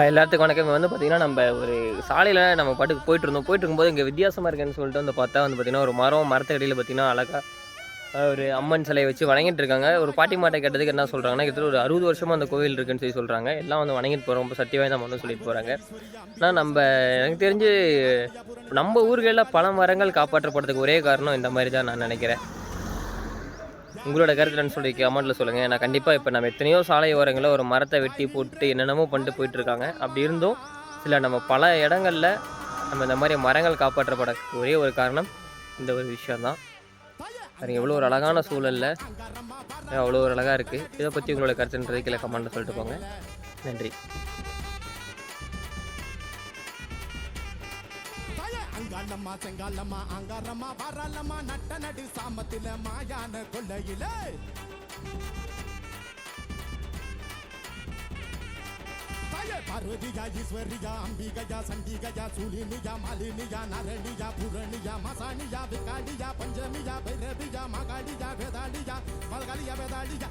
எல்லாத்துக்கும் வணக்கம். வந்து பார்த்தீங்கன்னா, நம்ம ஒரு சாலையில நம்ம பாட்டுக்கு போயிட்டுருக்கும்போது இங்கே வித்தியாசமா இருக்குன்னு சொல்லிட்டு வந்து பார்த்தா வந்து பார்த்தீங்கன்னா, ஒரு மரத்துக்கு அடியில பார்த்தீங்கன்னா, அழகா ஒரு அம்மன் சிலைய வச்சு வணங்கிட்டு இருக்காங்க. ஒரு பாட்டி மாட்ட கேட்டதுக்கு என்ன சொல்றாங்கன்னா, கிட்டத்தட்ட ஒரு 60 வருஷமா அந்த கோவில் இருக்குன்னு சொல்லி சொல்றாங்க. எல்லாம் வந்து வணங்கிட்டு போறோம். ரொம்ப சக்தி வாய்ந்த அம்மன்னு சொல்லிட்டு போறாங்க. ஆனா எனக்கு தெரிஞ்சு நம்ம ஊர்கள்ல பல மரங்கள் காப்பாற்றப்படுறதுக்கு ஒரே காரணம் இந்த மாரி தான் நான் நெனைக்கிறேன். உங்களோட கருத்து என்னன்னு சொல்லி கமெண்ட்ல சொல்லுங்க. ஏன்னா கண்டிப்பா இப்ப நம்ம எத்தனையோ சாலை ஓரங்கள்ல ஒரு மரத்த வெட்டி போட்டுட்டு என்னென்னமோ பண்ணிட்டு போயிட்டு இருக்காங்க. அப்படி இருந்தும் நம்ம பல இடங்கள்ல நம்ம இந்த மாரி மரங்கள் காப்பாற்றப்பட ஒரே ஒரு காரணம் இந்த ஒரு விஷயம் தான். பாருங்க எவ்வளோ ஒரு அழகான சூழல்ல அவ்வளோ ஒரு அழகா இருக்கு. இத பத்தி உங்களோட கருத்துன்றது கீழ கமெண்ட்ல சொல்லிட்டு போங்க. நன்றி. அங்காளம்மா செங்காலம்மா அங்காரம்மா வாராளம்மா நட்ட நடு சாமத்தில மாயான கொள்ளையில பார்வதியா ஈஸ்வரியா அம்பிகையா சண்டிகையா சூலினியா மாலினியா நரணியா புரணியா மசானியா விகாலியா பஞ்சமியா பைரவியா மகாலியா வேதாளியா மகாலியா வேதாளியா